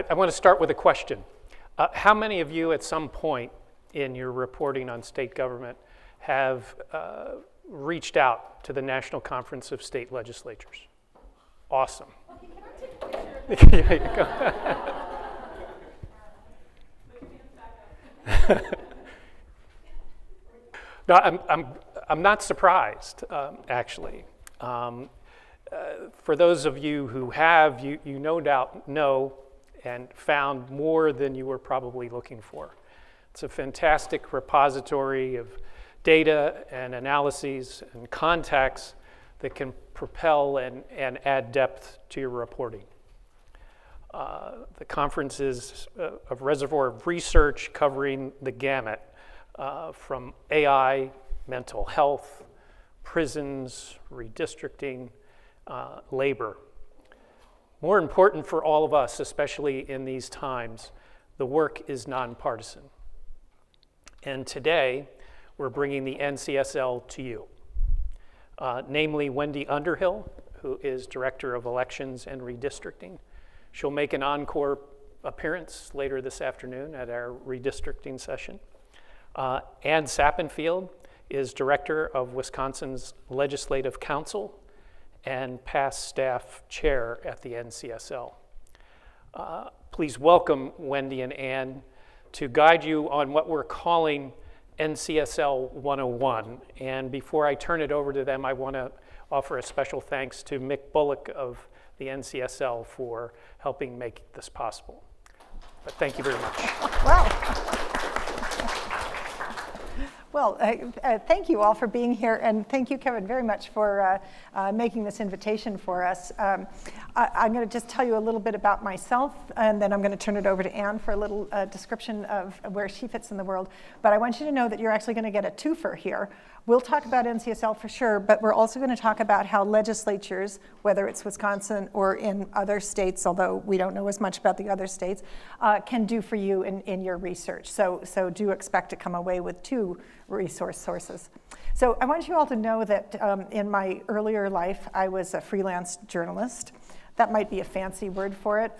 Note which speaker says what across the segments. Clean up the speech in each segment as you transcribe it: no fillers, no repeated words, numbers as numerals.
Speaker 1: I want to start with a question. How many of you at some point in your reporting on state government have reached out to the National Conference of State Legislatures? Awesome.
Speaker 2: Okay, can I take a picture?
Speaker 1: Yeah, you go. No, I'm not surprised, actually. For those of you who have, you no doubt know and found more than you were probably looking for. It's a fantastic repository of data and analyses and contacts that can propel and add depth to your reporting. The conference is a reservoir of research covering the gamut from AI, mental health, prisons, redistricting, labor. More important for all of us, especially in these times, the work is nonpartisan. And today, we're bringing the NCSL to you, namely Wendy Underhill, who is Director of Elections and Redistricting. She'll make an encore appearance later this afternoon at our redistricting session. Ann Sappenfield is Director of Wisconsin's Legislative Council and past staff chair at the NCSL. Please welcome Wendy and Ann to guide you on what we're calling NCSL 101. And before I turn it over to them, I want to offer a special thanks to Mick Bullock of the NCSL for helping make this possible. But thank you very much.
Speaker 3: Well, thank you all for being here, and thank you, Kevin, very much for making this invitation for us. I'm going to just tell you a little bit about myself, and then I'm going to turn it over to Ann for a little description of where she fits in the world. But I want you to know that you're actually going to get a twofer here. We'll talk about NCSL for sure, but we're also going to talk about how legislatures, whether it's Wisconsin or in other states, although we don't know as much about the other states, can do for you in your research. So do expect to come away with two resource sources. So I want you all to know that in my earlier life, I was a freelance journalist. That might be a fancy word for it.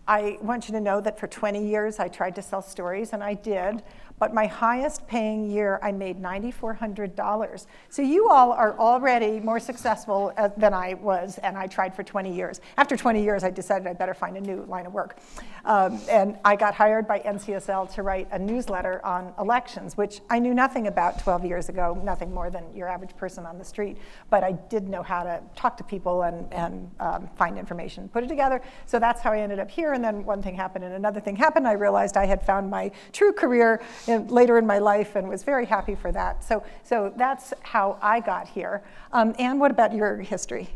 Speaker 3: I want you to know that for 20 years, I tried to sell stories, and I did. But my highest paying year, I made $9,400. So you all are already more successful than I was, and I tried for 20 years. After 20 years, I decided I better find a new line of work. And I got hired by NCSL to write a newsletter on elections, which I knew nothing about 12 years ago, nothing more than your average person on the street. But I did know how to talk to people and find information, put it together. So that's how I ended up here. And then one thing happened and another thing happened. I realized I had found my true career later in my life and was very happy for that. So that's how I got here. Ann, what about your history?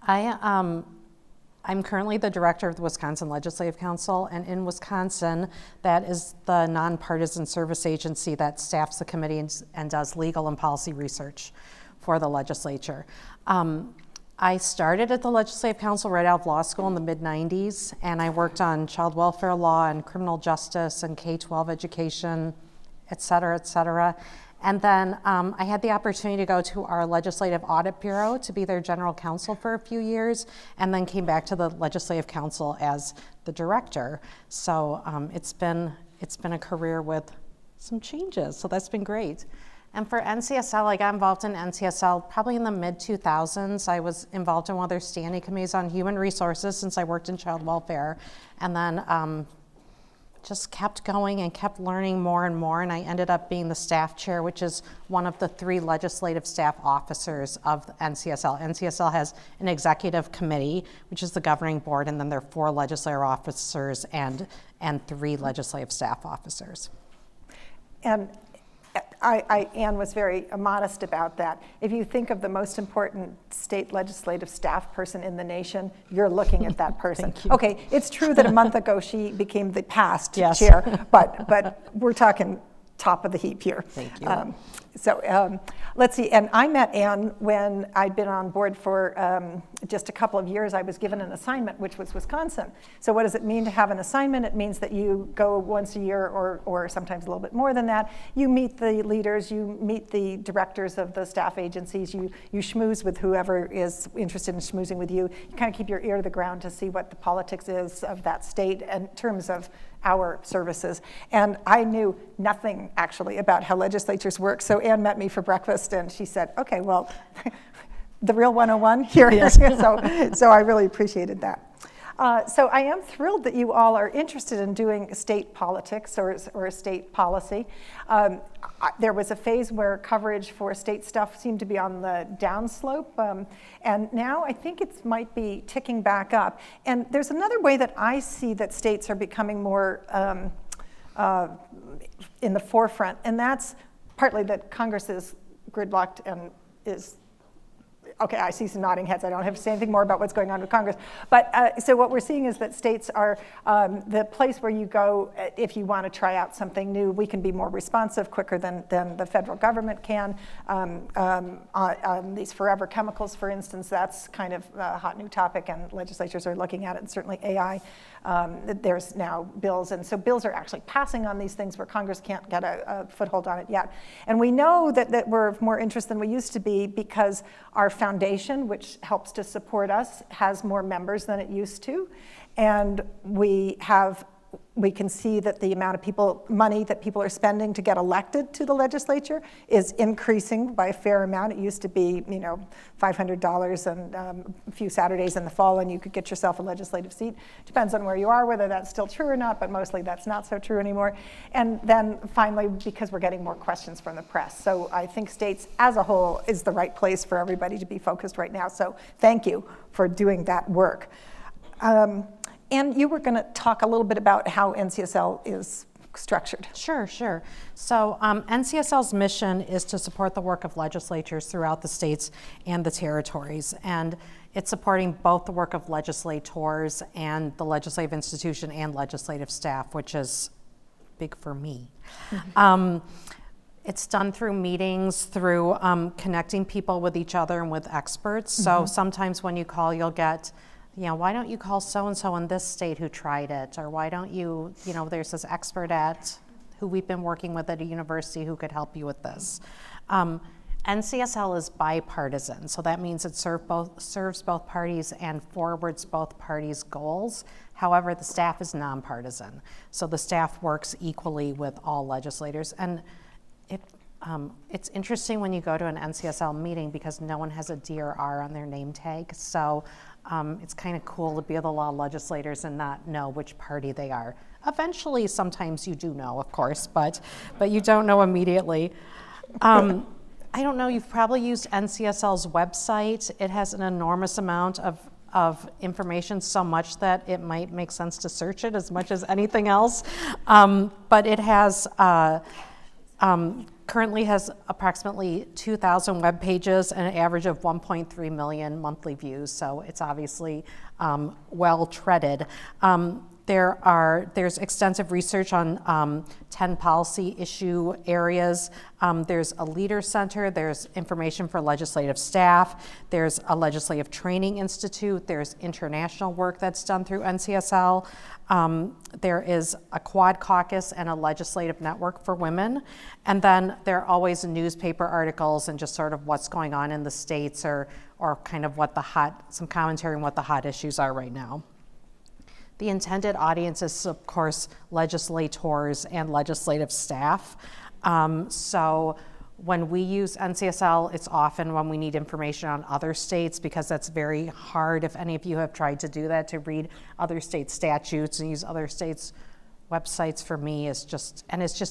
Speaker 4: I'm currently the director of the Wisconsin Legislative Council, and in Wisconsin, that is the nonpartisan service agency that staffs the committee and does legal and policy research for the legislature. I started at the Legislative Council right out of law school in the mid-90s, and I worked on child welfare law and criminal justice and K-12 education, et cetera, et cetera. And then I had the opportunity to go to our Legislative Audit Bureau to be their general counsel for a few years, and then came back to the Legislative Council as the director. So it's been a career with some changes, so that's been great. And for NCSL, I got involved in NCSL probably in the mid-2000s. I was involved in one of their standing committees on human resources since I worked in child welfare. And then just kept going and kept learning more and more. And I ended up being the staff chair, which is one of the 3 legislative staff officers of NCSL. NCSL has an executive committee, which is the governing board, and then there are 4 legislative officers and 3 legislative staff officers.
Speaker 3: And Ann was very modest about that. If you think of the most important state legislative staff person in the nation, you're looking at that person.
Speaker 4: Thank you.
Speaker 3: Okay, it's true that a month ago she became the past
Speaker 4: Yes.
Speaker 3: chair, but we're talking top of the heap here.
Speaker 4: Thank you.
Speaker 3: Let's see, and I met Ann when I'd been on board for just a couple of years. I was given an assignment, which was Wisconsin. So what does it mean to have an assignment? It means that you go once a year or sometimes a little bit more than that. You meet the leaders, you meet the directors of the staff agencies, you schmooze with whoever is interested in schmoozing with you. You kind of keep your ear to the ground to see what the politics is of that state in terms of our services. And I knew nothing actually about how legislatures work. So Ann met me for breakfast and she said, okay, well, the real 101 here. Yes. so I really appreciated that. So I am thrilled that you all are interested in doing state politics or state policy. There was a phase where coverage for state stuff seemed to be on the downslope, and now I think it might be ticking back up. And there's another way that I see that states are becoming more in the forefront, and that's partly that Congress is gridlocked and is okay, I see some nodding heads. I don't have to say anything more about what's going on with Congress. But so what we're seeing is that states are the place where you go if you want to try out something new. We can be more responsive quicker than the federal government can. On these forever chemicals, for instance, that's kind of a hot new topic, and legislatures are looking at it, and certainly AI. There's now bills, and so bills are actually passing on these things where Congress can't get a foothold on it yet. And we know that we're of more interest than we used to be because our foundation, which helps to support us, has more members than it used to. And we can see that the amount of money that people are spending to get elected to the legislature is increasing by a fair amount. It used to be, $500 and a few Saturdays in the fall, and you could get yourself a legislative seat. Depends on where you are, whether that's still true or not, but mostly that's not so true anymore. And then finally, because we're getting more questions from the press. So I think states as a whole is the right place for everybody to be focused right now. So thank you for doing that work. And you were going to talk a little bit about how NCSL is structured.
Speaker 4: Sure. So NCSL's mission is to support the work of legislatures throughout the states and the territories. And it's supporting both the work of legislators and the legislative institution and legislative staff, which is big for me. Mm-hmm. It's done through meetings, through connecting people with each other and with experts. Mm-hmm. So sometimes when you call, you'll get, why don't you call so-and-so in this state who tried it? Or why don't you, there's this expert who we've been working with at a university who could help you with this. NCSL is bipartisan, so that means it serves both parties and forwards both parties' goals. However, the staff is nonpartisan, so the staff works equally with all legislators. And it's interesting when you go to an NCSL meeting because no one has a D or R on their name tag, so it's kind of cool to be the law legislators and not know which party they are. Eventually, sometimes you do know, of course, but you don't know immediately. I don't know, you've probably used NCSL's website. It has an enormous amount of information, so much that it might make sense to search it as much as anything else. But it has currently has approximately 2,000 web pages and an average of 1.3 million monthly views, so it's obviously well treaded. There's extensive research on 10 policy issue areas. There's a leader center, there's information for legislative staff, there's a legislative training institute, there's international work that's done through NCSL. There is a quad caucus and a legislative network for women. And then there are always newspaper articles and just sort of what's going on in the states or kind of some commentary on what the hot issues are right now. The intended audience is, of course, legislators and legislative staff. So when we use NCSL, it's often when we need information on other states, because that's very hard, if any of you have tried to do that, to read other state statutes and use other states' websites. For me, it's just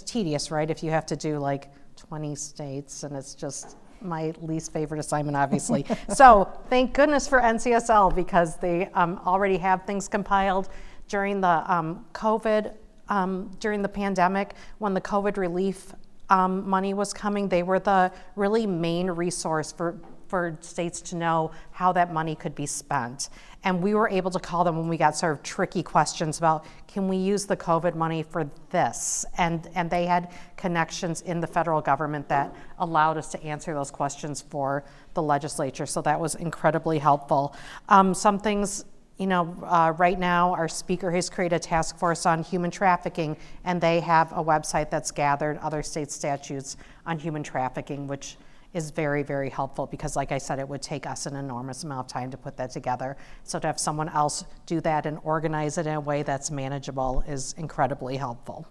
Speaker 4: tedious, right? If you have to do like 20 states, and it's just my least favorite assignment, obviously. So thank goodness for NCSL, because they already have things compiled. During the during the pandemic, when the COVID relief money was coming, they were the really main resource for for states to know how that money could be spent. And we were able to call them when we got sort of tricky questions about, can we use the COVID money for this? And they had connections in the federal government that allowed us to answer those questions for the legislature. So that was incredibly helpful. Some things, right now our speaker has created a task force on human trafficking, and they have a website that's gathered other state statutes on human trafficking, which is very, very helpful because, like I said, it would take us an enormous amount of time to put that together. So to have someone else do that and organize it in a way that's manageable is incredibly helpful.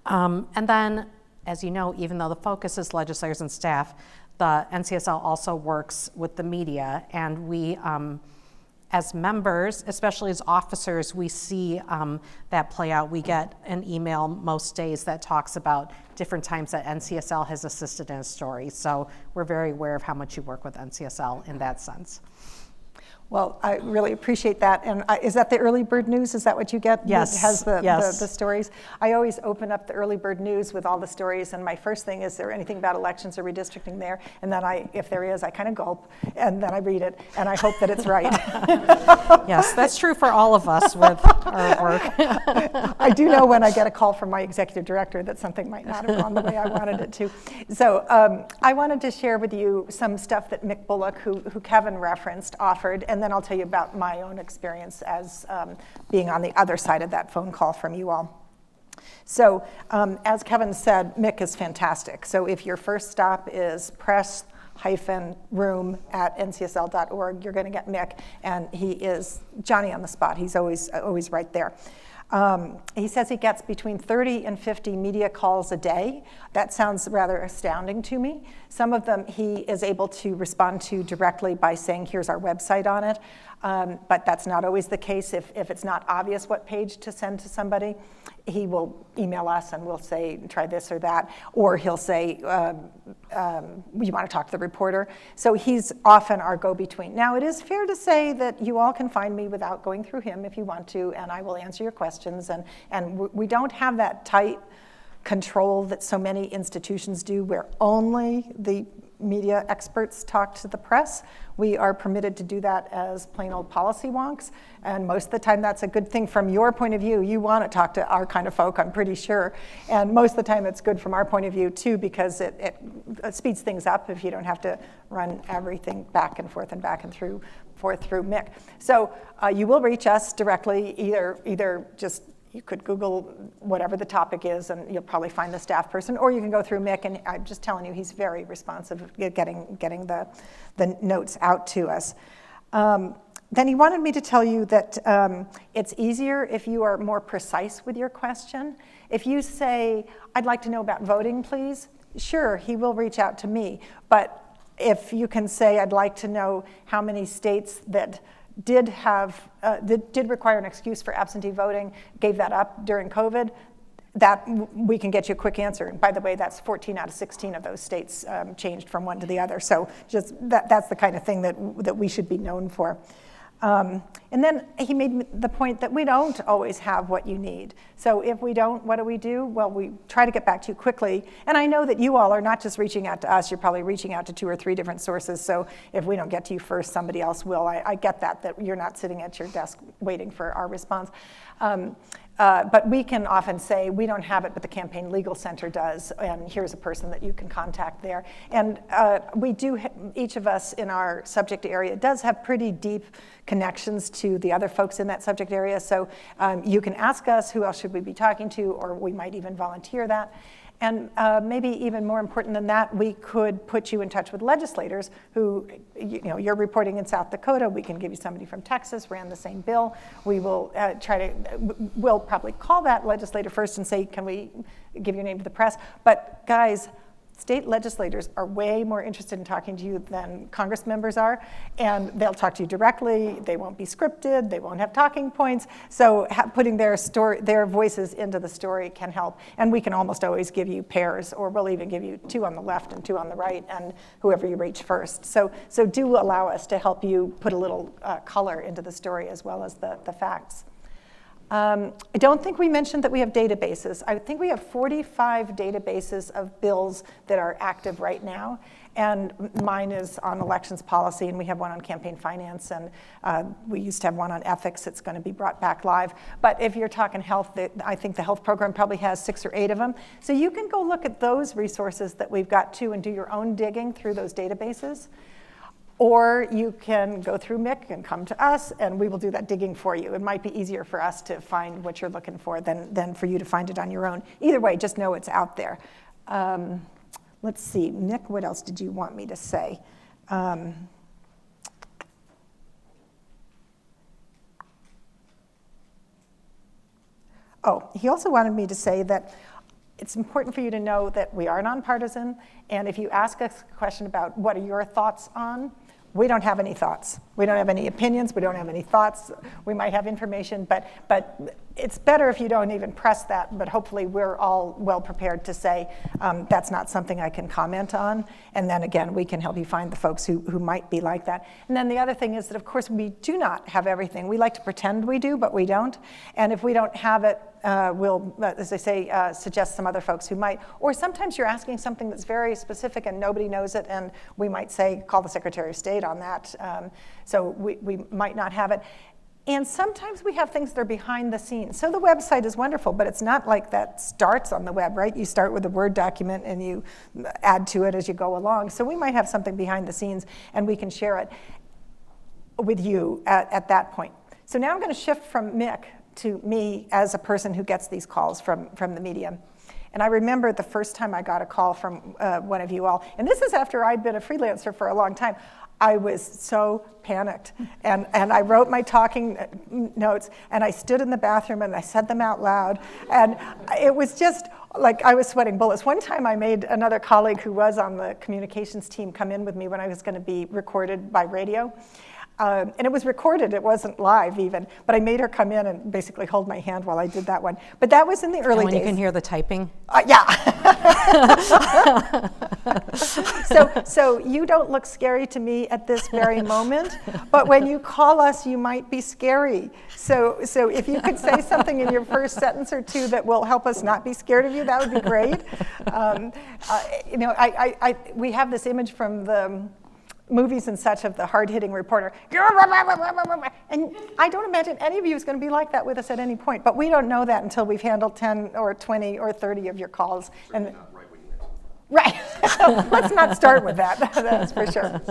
Speaker 4: And then, as you know, even though the focus is legislators and staff, the NCSL also works with the media, and we, as members, especially as officers, we see that play out. We get an email most days that talks about different times that NCSL has assisted in a story. So we're very aware of how much you work with NCSL in that sense.
Speaker 3: Well, I really appreciate that. And is that the early bird news? Is that what you get?
Speaker 4: Yes.
Speaker 3: It has
Speaker 4: Yes.
Speaker 3: the stories. I always open up the early bird news with all the stories, and my first thing is there anything about elections or redistricting there? And then if there is, I kind of gulp, and then I read it, and I hope that it's right.
Speaker 4: Yes, that's true for all of us with our work.
Speaker 3: I do know when I get a call from my executive director that something might not have gone the way I wanted it to. So I wanted to share with you some stuff that Mick Bullock, who Kevin referenced, offered, and then I'll tell you about my own experience as being on the other side of that phone call from you all. So as Kevin said, Mick is fantastic. So if your first stop is press-room at ncsl.org, you're going to get Mick, and he is Johnny on the spot. He's always right there. He says he gets between 30 and 50 media calls a day. That sounds rather astounding to me. Some of them he is able to respond to directly by saying, here's our website on it. But that's not always the case. If it's not obvious what page to send to somebody, he will email us and we'll say, try this or that. Or he'll say, you want to talk to the reporter. So he's often our go-between. Now, it is fair to say that you all can find me without going through him if you want to, and I will answer your questions. And we don't have that tight control that so many institutions do, where only the media experts talk to the press. We are permitted to do that as plain old policy wonks, and most of the time that's a good thing from your point of view. You want to talk to our kind of folk, I'm pretty sure, and most of the time it's good from our point of view too, because it speeds things up if you don't have to run everything back and forth through Mick. So you will reach us directly, either just you could Google whatever the topic is, and you'll probably find the staff person, or you can go through Mick, and I'm just telling you, he's very responsive at getting the notes out to us. Then he wanted me to tell you that it's easier if you are more precise with your question. If you say, I'd like to know about voting, please, sure, he will reach out to me. But if you can say, I'd like to know how many states that did require an excuse for absentee voting, gave that up during COVID, that we can get you a quick answer. And by the way, that's 14 out of 16 of those states changed from one to the other. So just that's the kind of thing that we should be known for. And then he made the point that we don't always have what you need. So if we don't, what do? Well, we try to get back to you quickly. And I know that you all are not just reaching out to us, you're probably reaching out to 2 or 3 different sources. So if we don't get to you first, somebody else will. I get that you're not sitting at your desk waiting for our response. But we can often say, we don't have it, but the Campaign Legal Center does, and here's a person that you can contact there. And we do, each of us in our subject area does have pretty deep connections to the other folks in that subject area. So you can ask us, who else should we be talking to, or we might even volunteer that. And maybe even more important than that, we could put you in touch with legislators who, you're reporting in South Dakota, we can give you somebody from Texas, ran the same bill. We will we'll probably call that legislator first and say, can we give your name to the press? But guys, state legislators are way more interested in talking to you than Congress members are, and they'll talk to you directly. They won't be scripted. They won't have talking points. So putting their voices into the story can help. And we can almost always give you pairs, or we'll even give you 2 on the left and 2 on the right, and whoever you reach first. So do allow us to help you put a little color into the story as well as the facts. I don't think we mentioned that we have databases. I think we have 45 databases of bills that are active right now. And mine is on elections policy, and we have one on campaign finance, and we used to have one on ethics. It's going to be brought back live. But if you're talking health, I think the health program probably has 6 or 8 of them. So you can go look at those resources that we've got too and do your own digging through those databases. Or you can go through Mick and come to us, and we will do that digging for you. It might be easier for us to find what you're looking for than for you to find it on your own. Either way, just know it's out there. Let's see, Nick, what else did you want me to say? He also wanted me to say that it's important for you to know that we are nonpartisan, and if you ask us a question about what are your thoughts on, we don't have any thoughts. We don't have any opinions. We don't have any thoughts. We might have information, but it's better if you don't even press that, but hopefully we're all well prepared to say that's not something I can comment on. And then again, we can help you find the folks who might be like that. And then the other thing is that, of course, we do not have everything. We like to pretend we do, but we don't. And if we don't have it, we'll, as I say, suggest some other folks who might. Or sometimes you're asking something that's very specific and nobody knows it, and we might say, call the Secretary of State on that. So we might not have it. And sometimes we have things that are behind the scenes. So the website is wonderful, but it's not like that starts on the web, right? You start with a Word document and you add to it as you go along. So we might have something behind the scenes, and we can share it with you at that point. So now I'm going to shift from Mick to me as a person who gets these calls from the media. And I remember the first time I got a call from one of you all, and this is after I'd been a freelancer for a long time. I was so panicked, and I wrote my talking notes, and I stood in the bathroom and I said them out loud, and it was just like I was sweating bullets. One time I made another colleague who was on the communications team come in with me when I was going to be recorded by radio. And it was recorded, it wasn't live even, but I made her come in and basically hold my hand while I did that one. But that was in the early days.
Speaker 4: And when you can hear the typing?
Speaker 3: Yeah. So you don't look scary to me at this very moment, but when you call us, you might be scary. So if you could say something in your first sentence or two that will help us not be scared of you, that would be great. We have this image from the movies and such of the hard-hitting reporter, and I don't imagine any of you is going to be like that with us at any point, but we don't know that until we've handled 10 or 20 or 30 of your calls. And right, let's not start with that, that's for sure.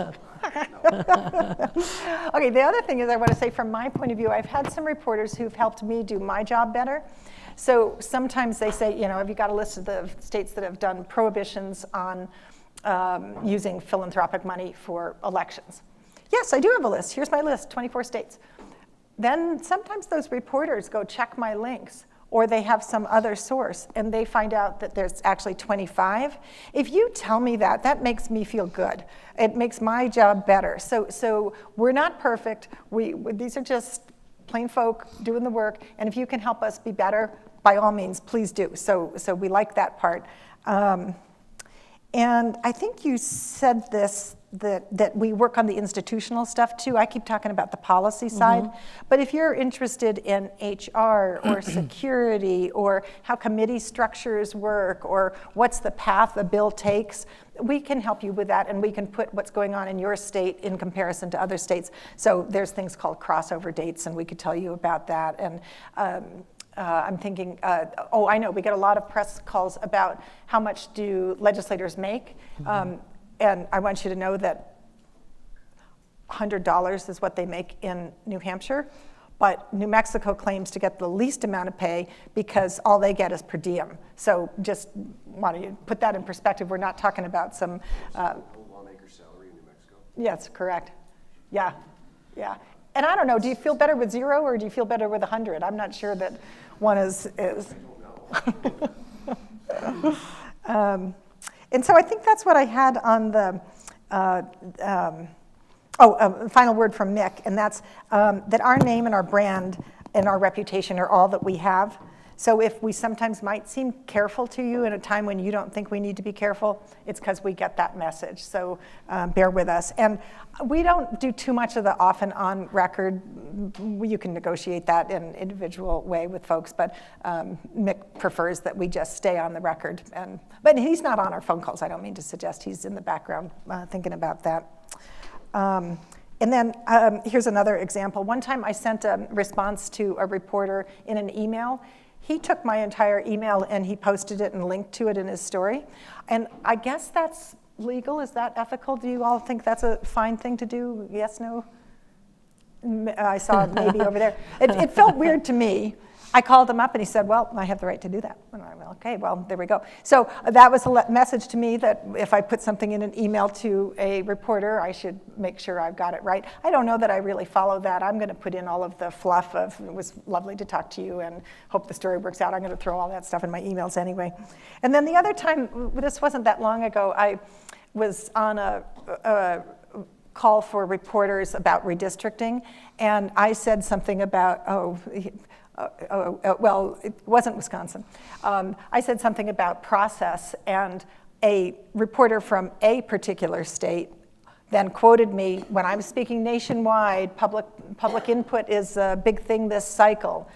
Speaker 3: Okay, the other thing is I want to say from my point of view, I've had some reporters who've helped me do my job better. So sometimes they say, have you got a list of the states that have done prohibitions on using philanthropic money for elections? Yes, I do have a list. Here's my list, 24 states. Then sometimes those reporters go check my links, or they have some other source, and they find out that there's actually 25. If you tell me that, that makes me feel good. It makes my job better. So we're not perfect. These are just plain folk doing the work, and if you can help us be better, by all means, please do. So we like that part. And I think you said this, that we work on the institutional stuff too. I keep talking about the policy side. But if you're interested in HR or security or how committee structures work or what's the path a bill takes, we can help you with that, and we can put what's going on in your state in comparison to other states. So there's things called crossover dates, and we could tell you about that. And I'm thinking, I know, we get a lot of press calls about how much do legislators make. And I want you to know that $100 is what they make in New Hampshire, but New Mexico claims to get the least amount of pay because all they get is per diem. So just want to put that in perspective. We're not talking about some...
Speaker 5: lawmaker's salary in New Mexico?
Speaker 3: Yes, correct. Yeah. And I don't know, do you feel better with 0 or do you feel better with 100? I'm not sure that one is.
Speaker 5: I don't know.
Speaker 3: And so I think that's what I had on the final word from Mick, and that's that our name and our brand and our reputation are all that we have. So if we sometimes might seem careful to you in a time when you don't think we need to be careful, it's because we get that message. So bear with us. And we don't do too much of the off and on record. You can negotiate that in an individual way with folks, but Mick prefers that we just stay on the record. But he's not on our phone calls. I don't mean to suggest he's in the background thinking about that. And then here's another example. One time I sent a response to a reporter in an email. He took my entire email and he posted it and linked to it in his story. And I guess that's legal. Is that ethical? Do you all think that's a fine thing to do? Yes, no? I saw it maybe over there. It felt weird to me. I called him up and he said, well, I have the right to do that. And I went, okay, well, there we go. So that was a message to me that if I put something in an email to a reporter, I should make sure I've got it right. I don't know that I really follow that. I'm going to put in all of the fluff of, it was lovely to talk to you and hope the story works out. I'm going to throw all that stuff in my emails anyway. And then the other time, this wasn't that long ago, I was on a call for reporters about redistricting, and I said something about, well, it wasn't Wisconsin. I said something about process, and a reporter from a particular state then quoted me, when I'm speaking nationwide, public input is a big thing this cycle.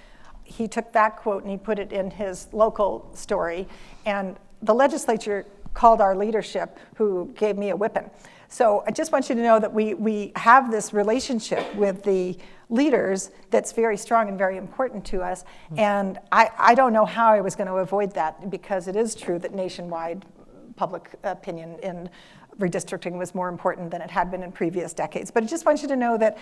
Speaker 3: He took that quote and he put it in his local story, and the legislature called our leadership, who gave me a whipping. So I just want you to know that we have this relationship with the leaders that's very strong and very important to us. And I don't know how I was going to avoid that, because it is true that nationwide public opinion in redistricting was more important than it had been in previous decades. But I just want you to know that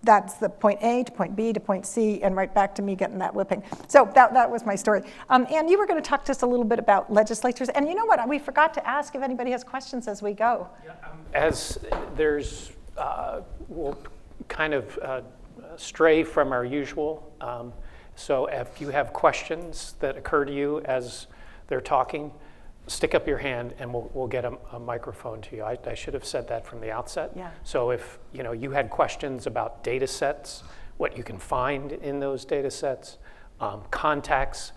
Speaker 3: that's the point A to point B to point C, and right back to me getting that whipping. So that was my story. Ann, you were going to talk to us a little bit about legislatures. And you know what? We forgot to ask if anybody has questions as we go.
Speaker 1: As there's, we'll kind of stray from our usual. So if you have questions that occur to you as they're talking, stick up your hand and we'll get a microphone to you. I should have said that from the outset.
Speaker 3: Yeah.
Speaker 1: So if you had questions about data sets, what you can find in those data sets, contacts,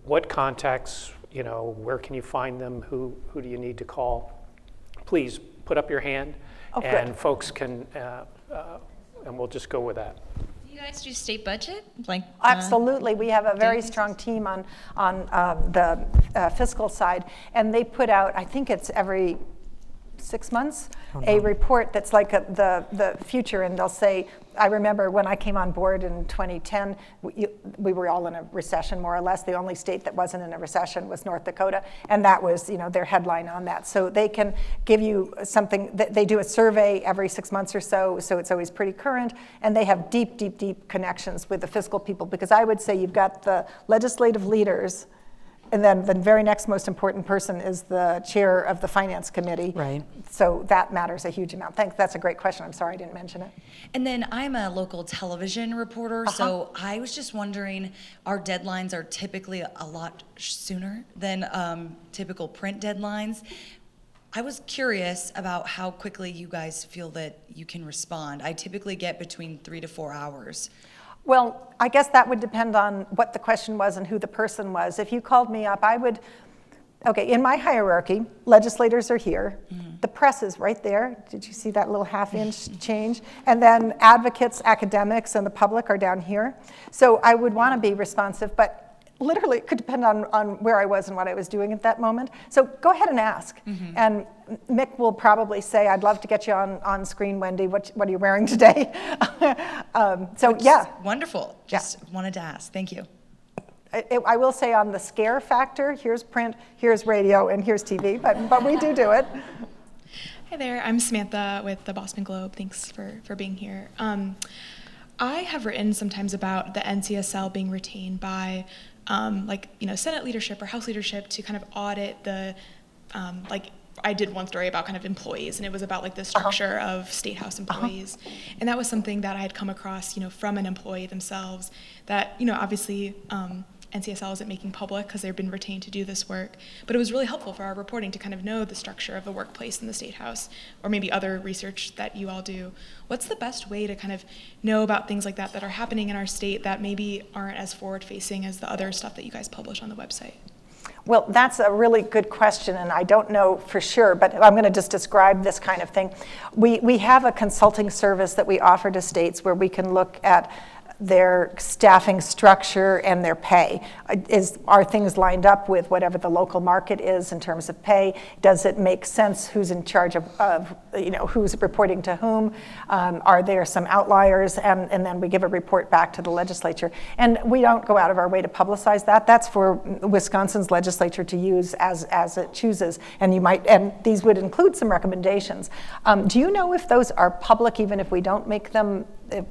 Speaker 1: what contacts, where can you find them, who do you need to call, please put up your hand, and folks can, and we'll just go with that.
Speaker 2: Do you guys do state budget?
Speaker 3: Absolutely. We have a very strong team on the fiscal side, and they put out, I think it's every 6 months, a report that's like the future, and they'll say, I remember when I came on board in 2010, we were all in a recession, more or less. The only state that wasn't in a recession was North Dakota, and that was their headline on that. So they can give you something, they do a survey every 6 months or so it's always pretty current, and they have deep, deep, deep connections with the fiscal people, because I would say you've got the legislative leaders, and then the very next most important person is the chair of the finance committee.
Speaker 4: Right.
Speaker 3: So that matters a huge amount. Thanks. That's a great question. I'm sorry I didn't mention it.
Speaker 6: And then I'm a local television reporter, so I was just wondering, our deadlines are typically a lot sooner than typical print deadlines. I was curious about how quickly you guys feel that you can respond. I typically get between 3 to 4 hours.
Speaker 3: Well, I guess that would depend on what the question was and who the person was. If you called me up, I would, in my hierarchy, legislators are here. Mm-hmm. The press is right there. Did you see that little half-inch change? And then advocates, academics, and the public are down here. So I would want to be responsive, but literally it could depend on where I was and what I was doing at that moment. So go ahead and ask. Mm-hmm. And Mick will probably say, I'd love to get you on screen, Wendy. What are you wearing today?
Speaker 6: Wonderful. Just wanted to ask. Thank you.
Speaker 3: I will say on the scare factor, here's print, here's radio, and here's TV, but we do it.
Speaker 7: Hi there, I'm Samantha with the Boston Globe. Thanks for being here. I have written sometimes about the NCSL being retained by Senate leadership or House leadership to kind of audit the, I did one story about kind of employees, and it was about the structure of Statehouse employees. And that was something that I had come across, from an employee themselves that, obviously NCSL isn't making public because they've been retained to do this work. But it was really helpful for our reporting to kind of know the structure of the workplace in the Statehouse, or maybe other research that you all do. What's the best way to kind of know about things like that are happening in our state that maybe aren't as forward-facing as the other stuff that you guys publish on the website?
Speaker 3: Well, that's a really good question, and I don't know for sure, but I'm going to just describe this kind of thing. We have a consulting service that we offer to states where we can look at their staffing structure and their pay. Are things lined up with whatever the local market is in terms of pay? Does it make sense who's in charge of who's reporting to whom? Are there some outliers? And then we give a report back to the legislature. And we don't go out of our way to publicize that. That's for Wisconsin's legislature to use as it chooses. And these would include some recommendations. Do you know if those are public even if we don't make them,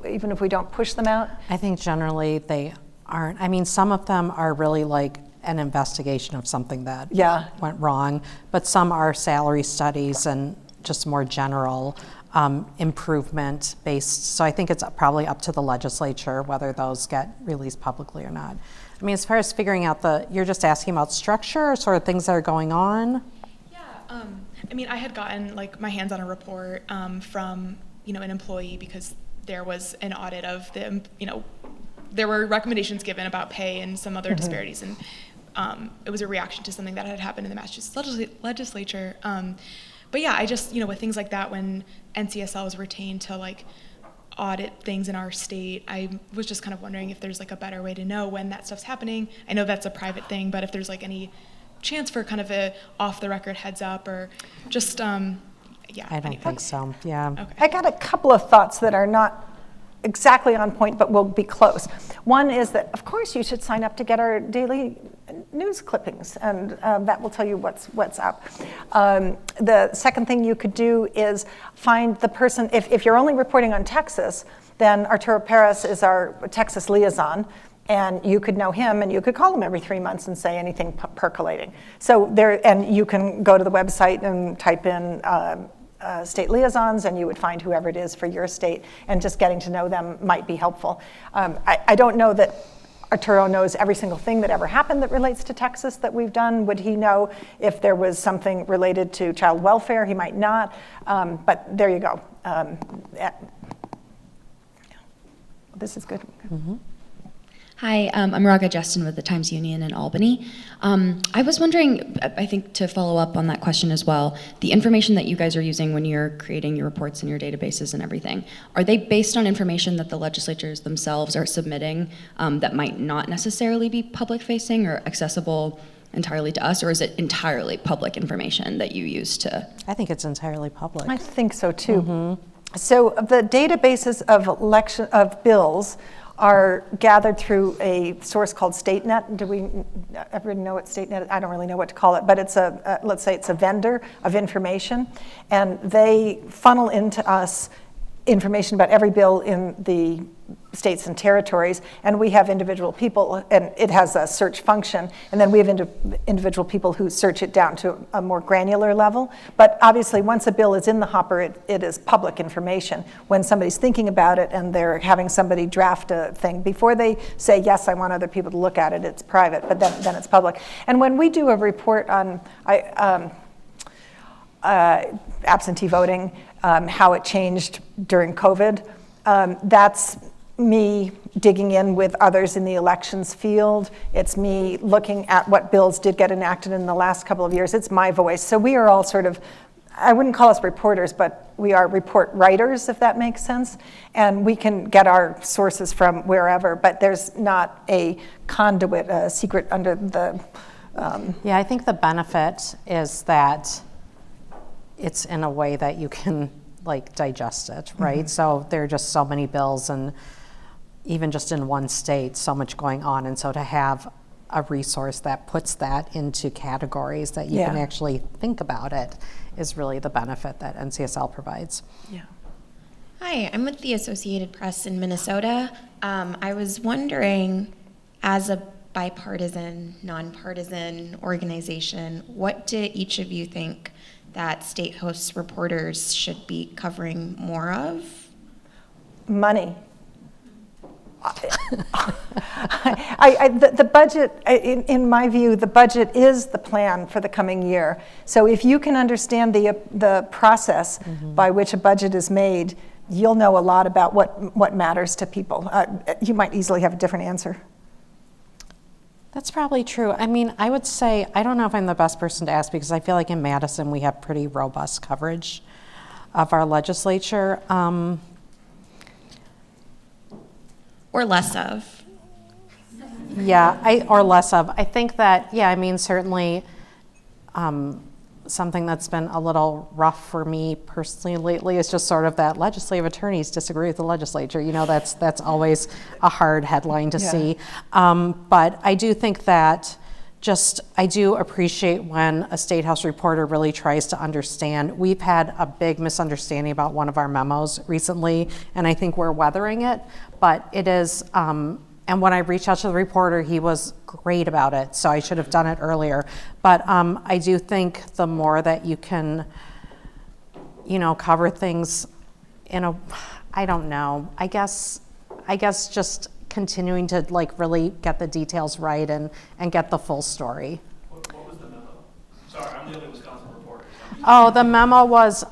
Speaker 3: even if we don't push them out?
Speaker 4: I think generally they aren't. I mean, some of them are really like an investigation of something that went wrong, but some are salary studies and just more general improvement based. So I think it's probably up to the legislature whether those get released publicly or not. I mean, as far as figuring out you're just asking about structure or sort of things that are going on?
Speaker 7: Yeah, I mean, I had gotten like my hands on a report from an employee because there was an audit of the, there were recommendations given about pay and some other disparities, and it was a reaction to something that had happened in the Massachusetts legislature. But yeah, I just, with things like that, when NCSL was retained to like audit things in our state, I was just kind of wondering if there's like a better way to know when that stuff's happening. I know that's a private thing, but if there's like any chance for kind of a off the record heads up or just,
Speaker 4: I don't think so, yeah.
Speaker 7: Okay.
Speaker 3: I got a couple of thoughts that are not exactly on point, but will be close. One is that, of course, you should sign up to get our daily news clippings, and that will tell you what's up. The second thing you could do is find the person, if you're only reporting on Texas, then Arturo Perez is our Texas liaison, and you could know him, and you could call him every 3 months and say anything percolating. So and you can go to the website and type in state liaisons, and you would find whoever it is for your state, and just getting to know them might be helpful. I don't know that Arturo knows every single thing that ever happened that relates to Texas that we've done. Would he know if there was something related to child welfare? He might not, but there you go. This is good.
Speaker 4: Mm-hmm.
Speaker 2: Hi, I'm Raga Justin with the Times-Union in Albany. I was wondering, I think to follow up on that question as well, the information that you guys are using when you're creating your reports and your databases and everything, are they based on information that the legislatures themselves are submitting that might not necessarily be public-facing or accessible entirely to us, or is it entirely public information that you use to?
Speaker 4: I think it's entirely public.
Speaker 3: I think so too. Mm-hmm. So the databases of bills are gathered through a source called StateNet. Do we ever know what StateNet is? I don't really know what to call it, but it's let's say it's a vendor of information, and they funnel into us information about every bill in the states and territories, and we have individual people, and it has a search function, and then we have individual people who search it down to a more granular level. But obviously, once a bill is in the hopper, it is public information. When somebody's thinking about it and they're having somebody draft a thing, before they say, yes, I want other people to look at it, it's private, but then it's public. And when we do a report on absentee voting, how it changed during COVID, that's me digging in with others in the elections field. It's me looking at what bills did get enacted in the last couple of years. It's my voice. So we are all sort of, I wouldn't call us reporters, but we are report writers, if that makes sense. And we can get our sources from wherever, but there's not a conduit, a secret under the...
Speaker 4: Yeah, I think the benefit is that it's in a way that you can like digest it, right? Mm-hmm. So there are just so many bills, and even just in one state, so much going on. And so to have a resource that puts that into categories that you can actually think about it is really the benefit that NCSL provides.
Speaker 3: Yeah.
Speaker 8: Hi, I'm with the Associated Press in Minnesota. I was wondering, as a bipartisan, nonpartisan organization, what do each of you think that Statehouse reporters should be covering more of?
Speaker 3: Money. The budget, in my view, the budget is the plan for the coming year. So if you can understand the process by which a budget is made, you'll know a lot about what matters to people. You might easily have a different answer.
Speaker 4: That's probably true. I mean, I would say, I don't know if I'm the best person to ask because I feel like in Madison we have pretty robust coverage of our legislature.
Speaker 8: Or less of.
Speaker 4: Yeah, or less of. I think that, yeah, I mean, certainly something that's been a little rough for me personally lately is just sort of that legislative attorneys disagree with the legislature. You know, that's always a hard headline to see. But I do think that I do appreciate when a Statehouse reporter really tries to understand. We've had a big misunderstanding about one of our memos recently, and I think we're weathering it, but it is, and when I reached out to the reporter, he was great about it, so I should have done it earlier. But I do think the more that you can, cover things I don't know, I guess just continuing to really get the details right and get the full story.
Speaker 9: What was the memo? Sorry, I'm the only Wisconsin reporter.
Speaker 4: Oh, the memo was,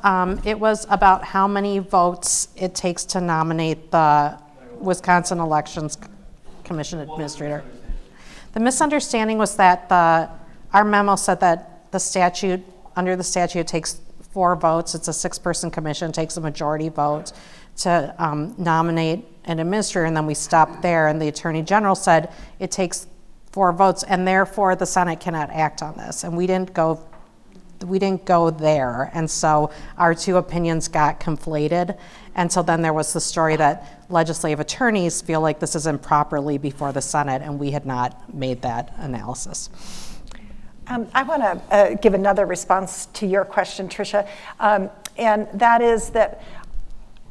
Speaker 4: it was about how many votes it takes to nominate the Wisconsin Elections Commission Administrator. The misunderstanding was that our memo said that under the statute, it takes 4 votes. It's a 6-person commission, takes a majority vote to nominate an administrator, and then we stopped there, and the Attorney General said it takes 4 votes, and therefore the Senate cannot act on this. And we didn't go there, and so our 2 opinions got conflated. And so then there was the story that legislative attorneys feel like this is improperly before the Senate, and we had not made that analysis.
Speaker 3: I want to give another response to your question, Tricia, and that is that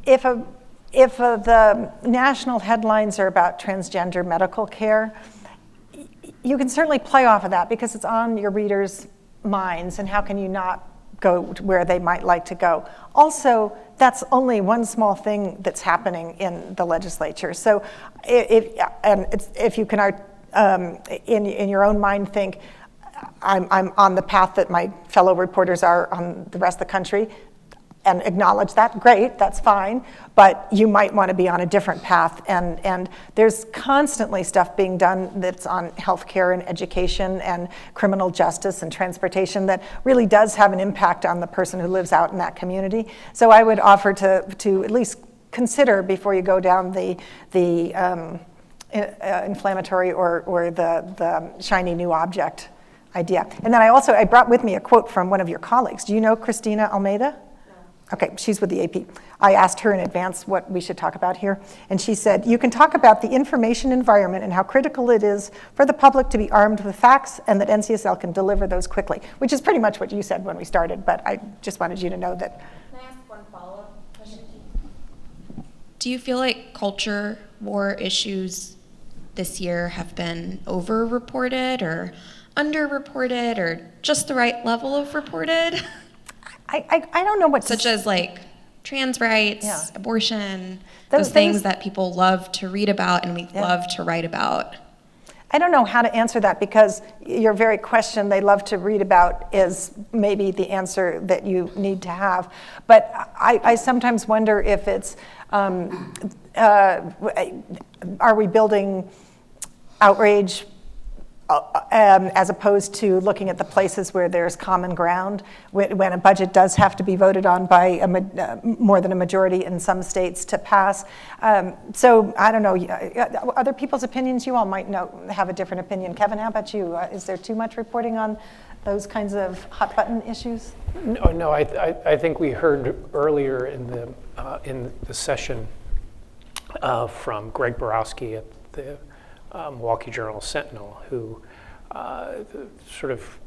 Speaker 3: if the national headlines are about transgender medical care, you can certainly play off of that because it's on your readers' minds, and how can you not go to where they might like to go? Also, that's only one small thing that's happening in the legislature. So if you can, in your own mind, think, I'm on the path that my fellow reporters are on the rest of the country, and acknowledge that, great, that's fine, but you might want to be on a different path. And there's constantly stuff being done that's on healthcare and education and criminal justice and transportation that really does have an impact on the person who lives out in that community. So I would offer to at least consider before you go down the inflammatory or the shiny new object idea. And then I brought with me a quote from one of your colleagues. Do you know Christina Almeida? Okay, she's with the AP. I asked her in advance what we should talk about here, and she said, "You can talk about the information environment and how critical it is for the public to be armed with facts and that NCSL can deliver those quickly," which is pretty much what you said when we started, but I just wanted you to know that.
Speaker 8: Can I ask one follow-up question? Do you feel like culture war issues this year have been over-reported or under-reported or just the right level of reported?
Speaker 3: I don't know what
Speaker 8: such as trans rights,
Speaker 3: Yeah.
Speaker 8: abortion,
Speaker 3: Those
Speaker 8: those things
Speaker 3: things-
Speaker 8: that people love to read about and we love to write about.
Speaker 3: I don't know how to answer that because your very question they love to read about is maybe the answer that you need to have. But I sometimes wonder if it's, are we building outrage as opposed to looking at the places where there's common ground, when a budget does have to be voted on by more than a majority in some states to pass. So I don't know, other people's opinions, you all might have a different opinion. Kevin, how about you? Is there too much reporting on those kinds of hot button issues?
Speaker 1: No, I think we heard earlier in the session from Greg Borowski at the Milwaukee Journal-Sentinel, who sort of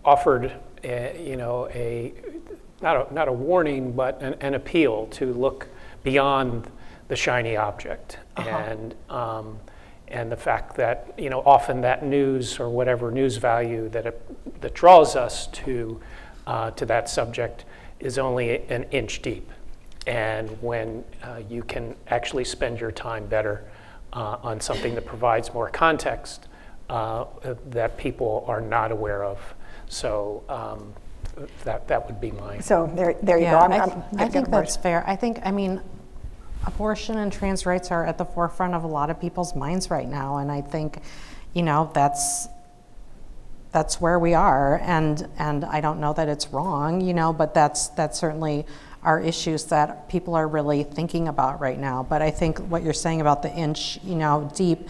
Speaker 1: offered, not a warning, but an appeal to look beyond the shiny object, and the fact that often that news or whatever news value that draws us to that subject is only an inch deep, and when you can actually spend your time better on something that provides more context that people are not aware of. So that would be mine.
Speaker 3: So there you go.
Speaker 4: I think that's fair. I mean, abortion and trans rights are at the forefront of a lot of people's minds right now, and I think, that's where we are, and I don't know that it's wrong, but that's certainly are issues that people are really thinking about right now. But I think what you're saying about the inch, deep,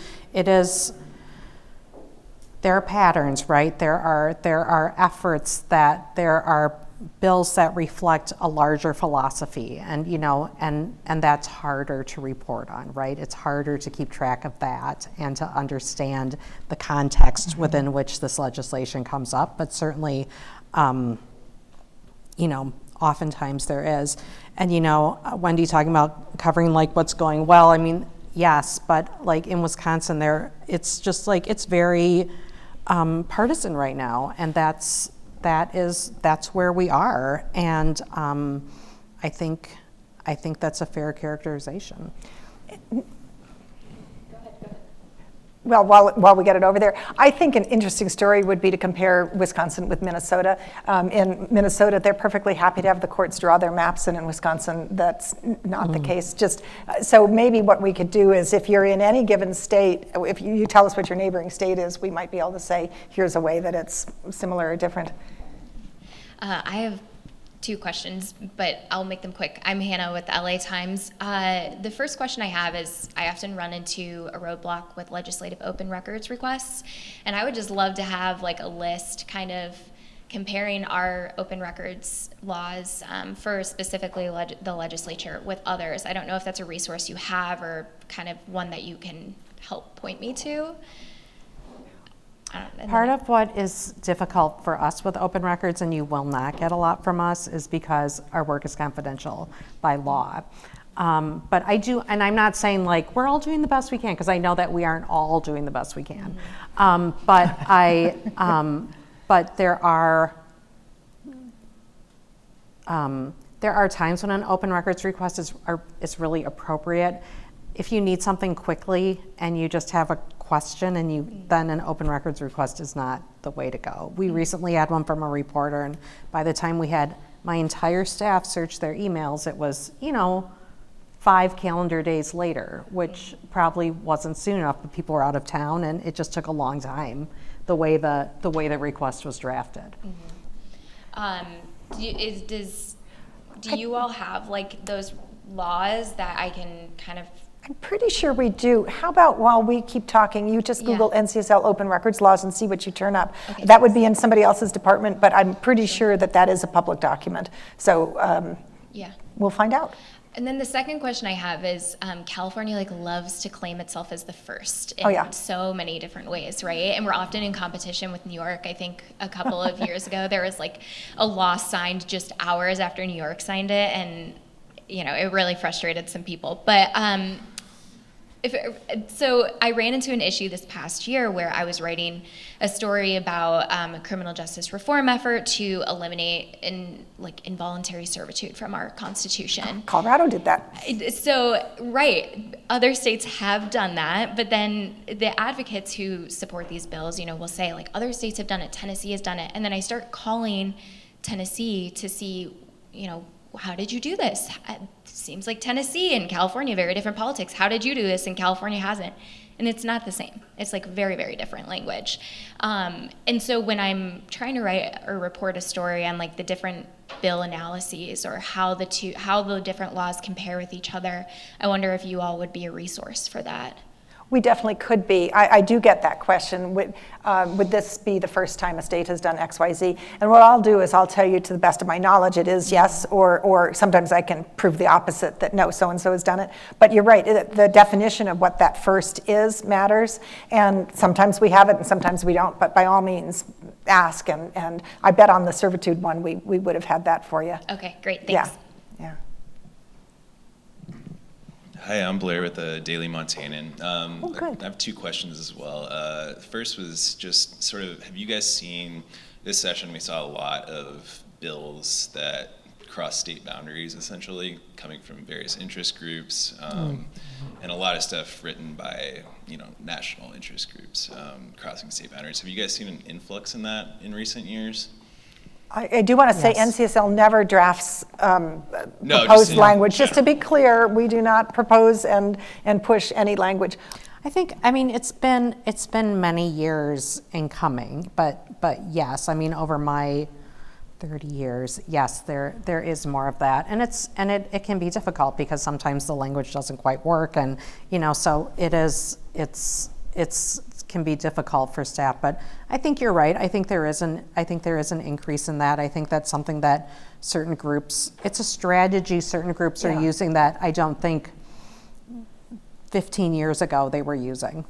Speaker 4: there are patterns, right? There are efforts there are bills that reflect a larger philosophy, and and that's harder to report on, right? It's harder to keep track of that and to understand the context within which this legislation comes up. But certainly, oftentimes there is. And Wendy talking about covering what's going well. I mean, yes, but in Wisconsin, it's just it's very partisan right now, and that's where we are, and I think that's a fair characterization.
Speaker 3: Well, while we get it over there, I think an interesting story would be to compare Wisconsin with Minnesota. In Minnesota, they're perfectly happy to have the courts draw their maps, and in Wisconsin, that's not the case. So maybe what we could do is, if you're in any given state, if you tell us what your neighboring state is, we might be able to say, here's a way that it's similar or different.
Speaker 8: I have 2 questions, but I'll make them quick. I'm Hannah with the LA Times. The first question I have is, I often run into a roadblock with legislative open records requests, and I would just love to have a list kind of comparing our open records laws for specifically the legislature with others. I don't know if that's a resource you have or kind of one that you can help point me to.
Speaker 4: Part of what is difficult for us with open records, and you will not get a lot from us, is because our work is confidential by law. But I do, and I'm not saying we're all doing the best we can, because I know that we aren't all doing the best we can. But there are times when an open records request is really appropriate. If you need something quickly and you just have a question, and then an open records request is not the way to go. We recently had one from a reporter, and by the time we had my entire staff search their emails, it was 5 calendar days later, which probably wasn't soon enough, but people were out of town, and it just took a long time the way the request was drafted.
Speaker 8: Do you all have those laws that I can kind of?
Speaker 3: I'm pretty sure we do. How about while we keep talking, you just Google NCSL open records laws and see what you turn up. Okay, that would be in somebody else's department, but I'm pretty sure that is a public document. So we'll find out.
Speaker 8: And then the second question I have is, California loves to claim itself as the first in so many different ways, right? And we're often in competition with New York. I think a couple of years ago there was a law signed just hours after New York signed it, and it really frustrated some people. But so I ran into an issue this past year where I was writing a story about a criminal justice reform effort to eliminate involuntary servitude from our Constitution.
Speaker 3: Colorado did that.
Speaker 8: So, right, other states have done that, but then the advocates who support these bills, will say other states have done it, Tennessee has done it, and then I start calling Tennessee to see, how did you do this? It seems like Tennessee and California, very different politics. How did you do this and California hasn't? And it's not the same. It's very, very different language. And so when I'm trying to write or report a story on the different bill analyses or how the different laws compare with each other, I wonder if you all would be a resource for that.
Speaker 3: We definitely could be. I do get that question. Would this be the first time a state has done X, Y, Z? And what I'll do is I'll tell you to the best of my knowledge it is yes, or sometimes I can prove the opposite, that no, so-and-so has done it. But you're right, the definition of what that first is matters. And sometimes we have it and sometimes we don't, but by all means, ask. And I bet on the servitude one, we would have had that for you.
Speaker 8: Okay, great, thanks.
Speaker 3: Yeah.
Speaker 10: Hi, I'm Blair with the Daily Montanan.
Speaker 3: Good.
Speaker 10: I have 2 questions as well. First was just sort of, have you guys seen this session? We saw a lot of bills that cross state boundaries, essentially, coming from various interest groups, and a lot of stuff written by, national interest groups, crossing state boundaries. Have you guys seen an influx in that in recent years?
Speaker 3: I do want to say
Speaker 4: Yes.
Speaker 3: NCSL never drafts
Speaker 10: No,
Speaker 3: proposed
Speaker 10: just
Speaker 3: language. Just to be clear, we do not propose and push any language.
Speaker 4: I mean, it's been many years in coming, but yes, I mean, over my 30 years, yes, there is more of that, and it can be difficult because sometimes the language doesn't quite work, and so it's can be difficult for staff. But I think you're right. I think there is an increase in that. I think that's something that certain groups, it's a strategy certain groups are using that I don't think 15 years ago they were using.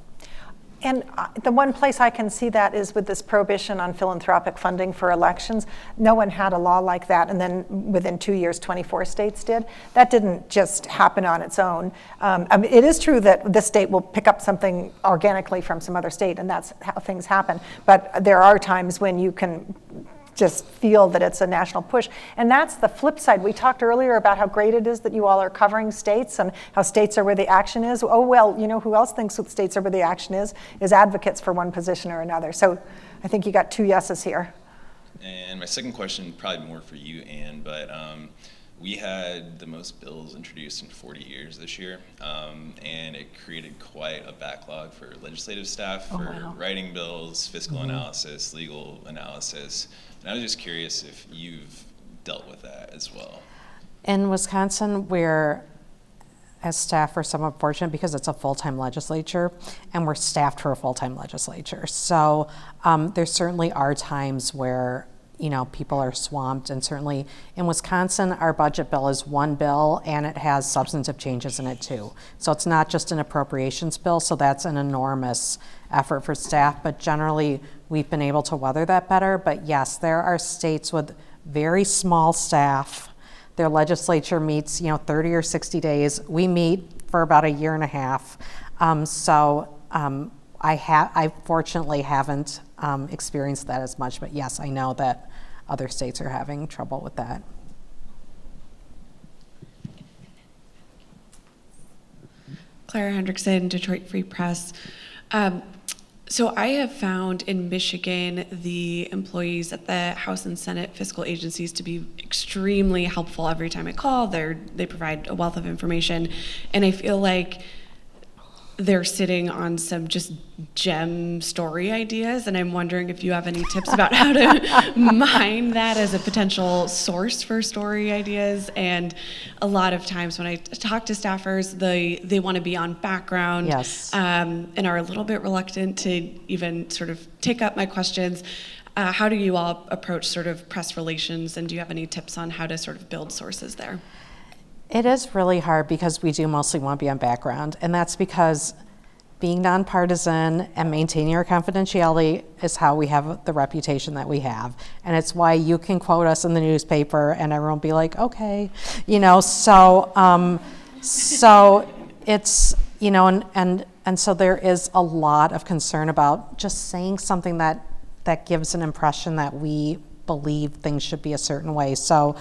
Speaker 3: And the one place I can see that is with this prohibition on philanthropic funding for elections. No one had a law like that, and then within 2 years, 24 states did. That didn't just happen on its own. I mean, it is true that this state will pick up something organically from some other state, and that's how things happen. But there are times when you can just feel that it's a national push. And that's the flip side. We talked earlier about how great it is that you all are covering states and how states are where the action is. Oh, well, who else thinks that states are where the action is advocates for one position or another. So I think you got 2 yeses here.
Speaker 10: And my second question, probably more for you, Anne, but we had the most bills introduced in 40 years this year, and it created quite a backlog for legislative staff for writing bills, fiscal analysis, legal analysis. And I was just curious if you've dealt with that as well.
Speaker 4: In Wisconsin, we're, as staff, are somewhat fortunate because it's a full-time legislature, and we're staffed for a full-time legislature. So there certainly are times where people are swamped, and certainly in Wisconsin, our budget bill is one bill, and it has substantive changes in it too. So it's not just an appropriations bill, so that's an enormous effort for staff, but generally we've been able to weather that better. But yes, there are states with very small staff. Their legislature meets 30 or 60 days. We meet for about a year and a half. I fortunately haven't experienced that as much, but yes, I know that other states are having trouble with that.
Speaker 11: Clara Hendrickson, Detroit Free Press. So I have found in Michigan the employees at the House and Senate fiscal agencies to be extremely helpful every time I call. They provide a wealth of information, and I feel like they're sitting on some just gem story ideas, and I'm wondering if you have any tips about how to mine that as a potential source for story ideas. And a lot of times when I talk to staffers, they want to be on background,
Speaker 4: yes,
Speaker 11: and are a little bit reluctant to even sort of take up my questions. How do you all approach sort of press relations, and do you have any tips on how to sort of build sources there?
Speaker 4: It is really hard because we do mostly want to be on background, and that's because being nonpartisan and maintaining our confidentiality is how we have the reputation that we have. And it's why you can quote us in the newspaper and everyone will be like, okay, so it's, and so there is a lot of concern about just saying something that gives an impression that we believe things should be a certain way. So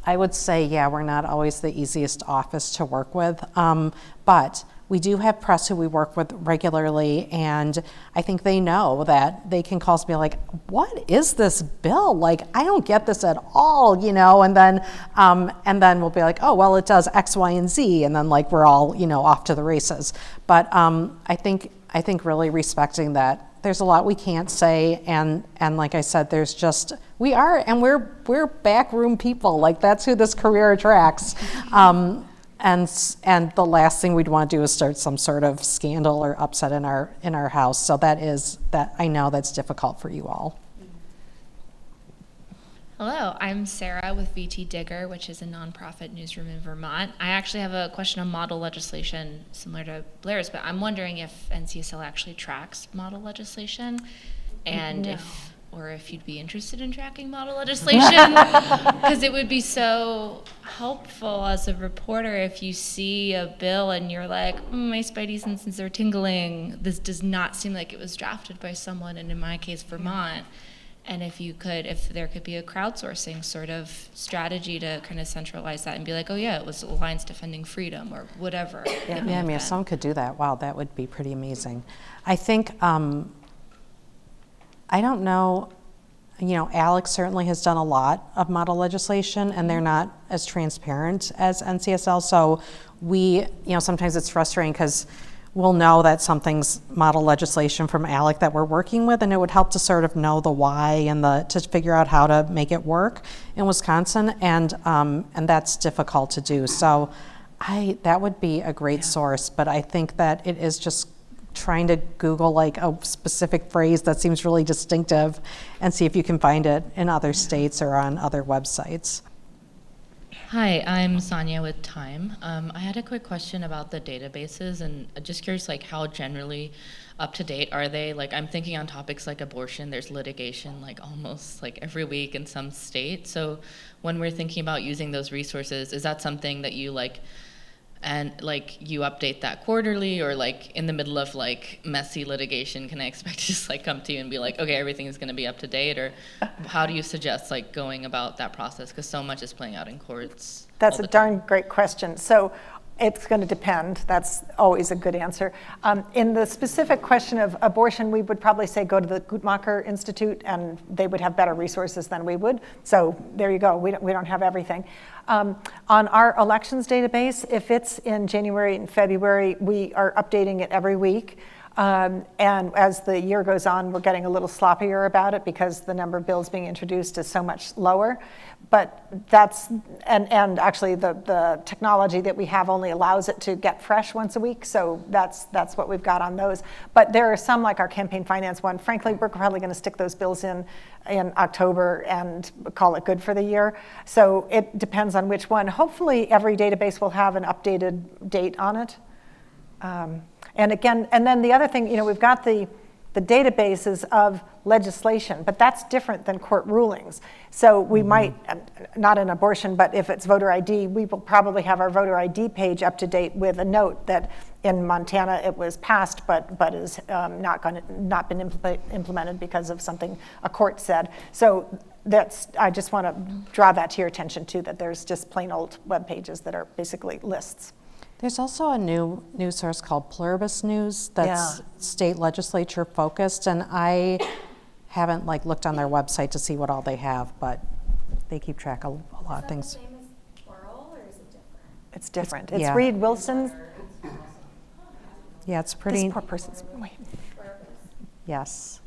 Speaker 4: I would say, we're not always the easiest office to work with, but we do have press who we work with regularly, and I think they know that they can call us and be like, what is this bill? Like, I don't get this at all, and then we'll be like, oh, well, it does X, Y, and Z, and then like we're all, off to the races. But I think really respecting that there's a lot we can't say, and like I said, there's just, we're backroom people, like that's who this career attracts. And the last thing we'd want to do is start some sort of scandal or upset in our house. So that I know that's difficult for you all.
Speaker 12: Hello, I'm Sarah with VT Digger, which is a nonprofit newsroom in Vermont. I actually have a question on model legislation similar to Blair's, but I'm wondering if NCSL actually tracks model legislation, and if you'd be interested in tracking model legislation, because it would be so helpful as a reporter if you see a bill and you're like, my spidey senses are tingling. This does not seem like it was drafted by someone, and in my case, Vermont. And if there could be a crowdsourcing sort of strategy to kind of centralize that and be like, oh yeah, it was Alliance Defending Freedom or whatever.
Speaker 4: Yeah, I mean, if someone could do that, wow, that would be pretty amazing. I think, I don't know, Alex certainly has done a lot of model legislation, and they're not as transparent as NCSL. So sometimes it's frustrating because we'll know that something's model legislation from ALEC that we're working with, and it would help to sort of know the why and to figure out how to make it work in Wisconsin, and that's difficult to do. So that would be a great source, but I think that it is just trying to Google like a specific phrase that seems really distinctive and see if you can find it in other states or on other websites.
Speaker 13: Hi, I'm Sonia with Time. I had a quick question about the databases, and just curious, like, how generally up to date are they? Like, I'm thinking on topics like abortion, there's litigation like almost like every week in some states. So when we're thinking about using those resources, is that something that you you update that quarterly, or like in the middle of like messy litigation, can I expect to just like come to you and be like, okay, everything is going to be up to date, or how do you suggest like going about that process? Because so much is playing out in courts.
Speaker 3: That's a darn great question. So it's going to depend. That's always a good answer. In the specific question of abortion, we would probably say go to the Guttmacher Institute, and they would have better resources than we would. So there you go. We don't have everything. On our elections database, if it's in January and February, we are updating it every week. And as the year goes on, we're getting a little sloppier about it because the number of bills being introduced is so much lower. But and actually the technology that we have only allows it to get fresh once a week. So that's what we've got on those. But there are some, like our campaign finance one, frankly, we're probably going to stick those bills in October and call it good for the year. So it depends on which one. Hopefully every database will have an updated date on it. And then the other thing, we've got the databases of legislation, but that's different than court rulings. So we might, not in abortion, but if it's voter ID, we will probably have our voter ID page up to date with a note that in Montana it was passed, but is not been implemented because of something a court said. So I just want to draw that to your attention too, that there's just plain old web pages that are basically lists.
Speaker 4: There's also a new news source called Pluribus News that's state legislature focused, and I haven't looked on their website to see what all they have, but they keep track of a lot of things.
Speaker 8: Is that the same as plural, or is it different?
Speaker 3: It's different. It's Reed Wilson's.
Speaker 4: Yeah, it's pretty.
Speaker 3: This poor person's. Wait.
Speaker 4: Yes.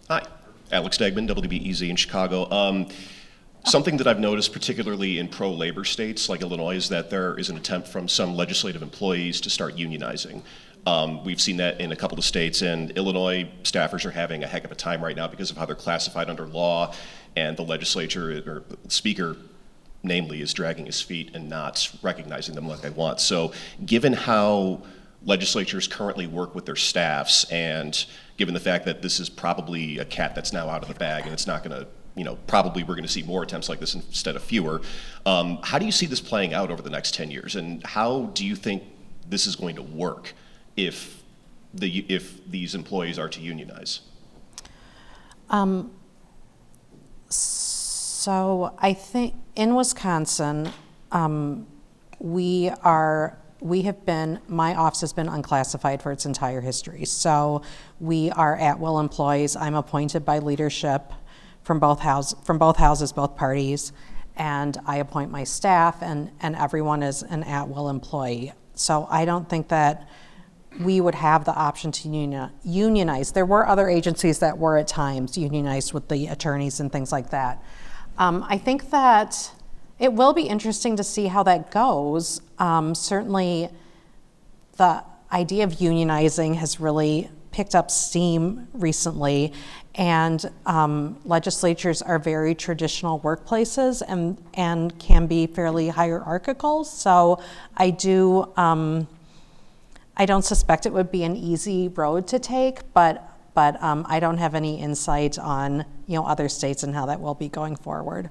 Speaker 5: Hi, Alex Degman, WBEZ in Chicago. Something that I've noticed, particularly in pro-labor states like Illinois, is that there is an attempt from some legislative employees to start unionizing. We've seen that in a couple of states, and Illinois staffers are having a heck of a time right now because of how they're classified under law, and the legislature, or the speaker, namely, is dragging his feet and not recognizing them like they want. So given how legislatures currently work with their staffs, and given the fact that this is probably a cat that's now out of the bag and it's not going to, probably we're going to see more attempts like this instead of fewer. How do you see this playing out over the next 10 years? And how do you think this is going to work if these employees are to unionize?
Speaker 4: So I think in Wisconsin, my office has been unclassified for its entire history. So we are at-will employees. I'm appointed by leadership from both houses, both parties, and I appoint my staff, and everyone is an at-will employee. So I don't think that we would have the option to unionize. There were other agencies that were at times unionized with the attorneys and things like that. I think that it will be interesting to see how that goes. Certainly the idea of unionizing has really picked up steam recently, and legislatures are very traditional workplaces and can be fairly hierarchical. So I don't suspect it would be an easy road to take, but I don't have any insight on other states and how that will be going forward.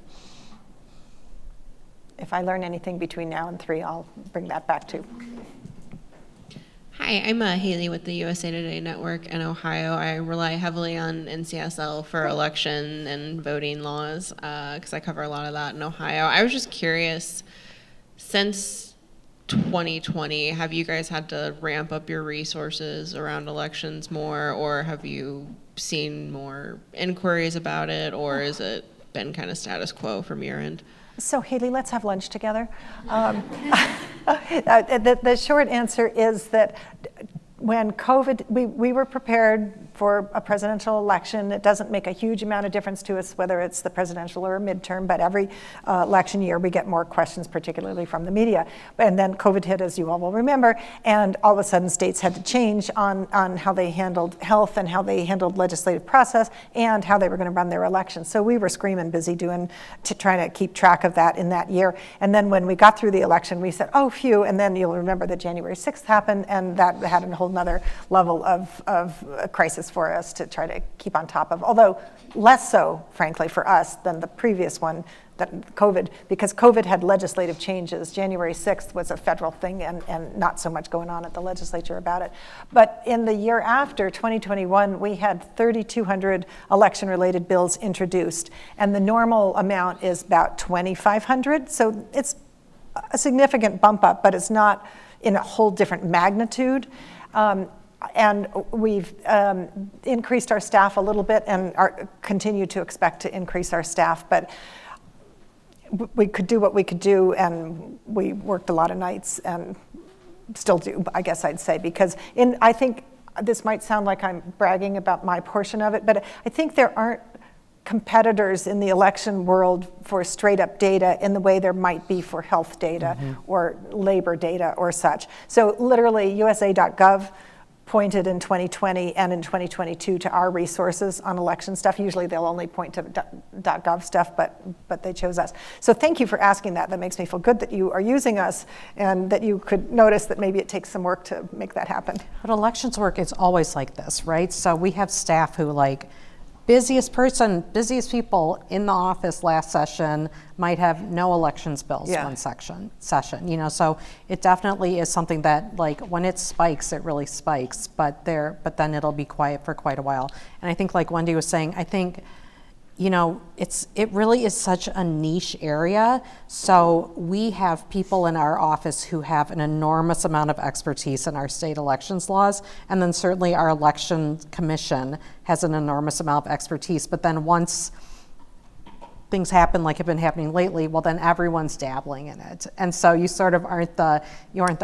Speaker 3: If I learn anything between now and 3, I'll bring that back too.
Speaker 14: Hi, I'm Haley with the USA Today Network in Ohio. I rely heavily on NCSL for election and voting laws because I cover a lot of that in Ohio. I was just curious, since 2020, have you guys had to ramp up your resources around elections more, or have you seen more inquiries about it, or has it been kind of status quo from your end?
Speaker 3: So Haley, let's have lunch together. The short answer is that when COVID, we were prepared for a presidential election. It doesn't make a huge amount of difference to us whether it's the presidential or a midterm, but every election year we get more questions, particularly from the media. And then COVID hit, as you all will remember, and all of a sudden states had to change on how they handled health and how they handled legislative process and how they were going to run their elections. So we were screaming busy trying to keep track of that in that year. And then when we got through the election, we said, oh, phew, and then you'll remember that January 6th happened, and that had a whole nother level of crisis for us to try to keep on top of, although less so, frankly, for us than the previous one, that COVID, because COVID had legislative changes. January 6th was a federal thing and not so much going on at the legislature about it. But in the year after, 2021, we had 3,200 election-related bills introduced, and the normal amount is about 2,500. So it's a significant bump up, but it's not in a whole different magnitude. And we've increased our staff a little bit and continue to expect to increase our staff, but we could do what we could do, and we worked a lot of nights and still do, I guess I'd say, because I think this might sound like I'm bragging about my portion of it, but I think there aren't competitors in the election world for straight up data in the way there might be for health data or labor data or such. So literally USA.gov pointed in 2020 and in 2022 to our resources on election stuff. Usually they'll only point to .gov stuff, but they chose us. So thank you for asking that. That makes me feel good that you are using us and that you could notice that maybe it takes some work to make that happen.
Speaker 4: But elections work, it's always like this, right? So we have staff who busiest people in the office last session might have no elections bills one session, so it definitely is something that when it spikes, it really spikes, but then it'll be quiet for quite a while. And I think like Wendy was saying, I think it really is such a niche area. So we have people in our office who have an enormous amount of expertise in our state elections laws, and then certainly our election commission has an enormous amount of expertise. But then once things happen like have been happening lately, well then everyone's dabbling in it, and so you sort of aren't the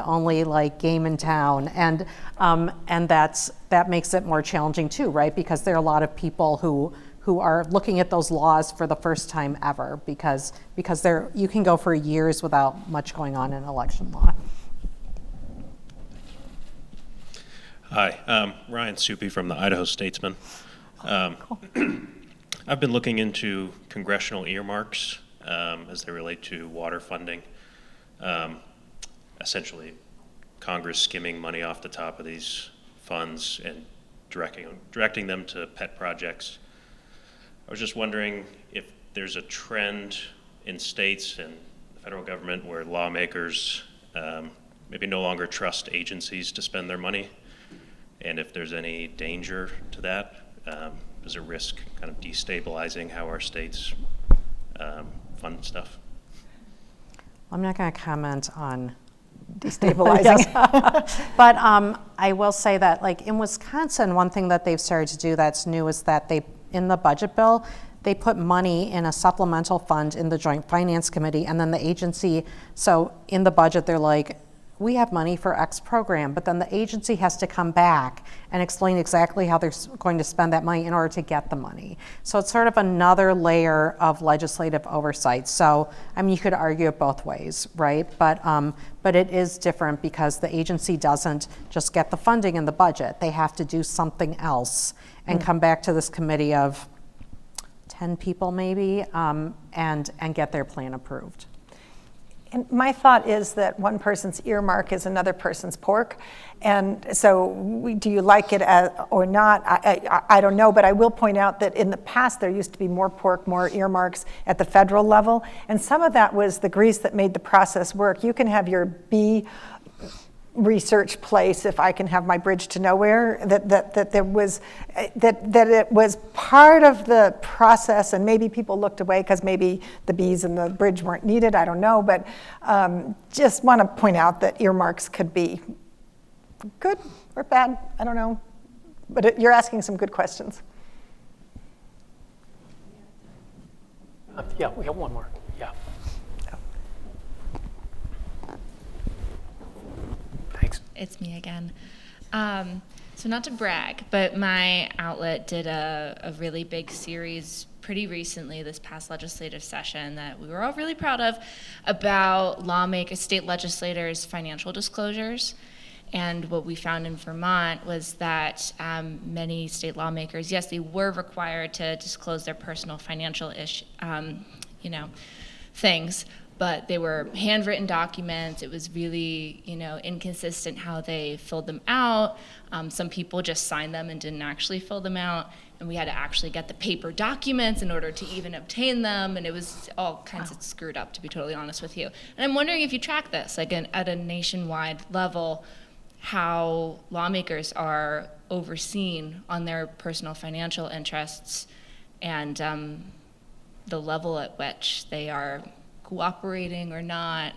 Speaker 4: only game in town, and that makes it more challenging too, right? Because there are a lot of people who are looking at those laws for the first time ever, because you can go for years without much going on in election law.
Speaker 15: Hi, Ryan Soupy from the Idaho Statesman.
Speaker 3: Cool.
Speaker 15: I've been looking into congressional earmarks as they relate to water funding. Essentially, Congress skimming money off the top of these funds and directing them to pet projects. I was just wondering if there's a trend in states and the federal government where lawmakers maybe no longer trust agencies to spend their money, and if there's any danger to that. Does it risk kind of destabilizing how our states fund stuff?
Speaker 4: I'm not going to comment on destabilizing. But I will say that in Wisconsin, one thing that they've started to do that's new is that in the budget bill, they put money in a supplemental fund in the Joint Finance Committee, and then the agency, so in the budget, they're like, we have money for X program, but then the agency has to come back and explain exactly how they're going to spend that money in order to get the money. So it's sort of another layer of legislative oversight. So, you could argue it both ways, right? But it is different because the agency doesn't just get the funding in the budget. They have to do something else and come back to this committee of 10 people maybe and get their plan approved.
Speaker 3: And my thought is that one person's earmark is another person's pork. And so do you like it or not? I don't know, but I will point out that in the past there used to be more pork, more earmarks at the federal level. And some of that was the grease that made the process work. You can have your B research place if I can have my bridge to nowhere, that there was, that it was part of the process, and maybe people looked away because maybe the bees and the bridge weren't needed, I don't know, but just want to point out that earmarks could be good or bad, I don't know, but you're asking some good questions.
Speaker 1: Yeah, we have one more, yeah. Thanks.
Speaker 12: It's me again. So not to brag, but my outlet did a really big series pretty recently this past legislative session that we were all really proud of about state legislators' financial disclosures. And what we found in Vermont was that many state lawmakers, yes, they were required to disclose their personal financial things, but they were handwritten documents. It was really, inconsistent how they filled them out. Some people just signed them and didn't actually fill them out, and we had to actually get the paper documents in order to even obtain them, and it was all kinds of screwed up, to be totally honest with you. And I'm wondering if you track this, like at a nationwide level, how lawmakers are overseen on their personal financial interests and the level at which they are cooperating or not.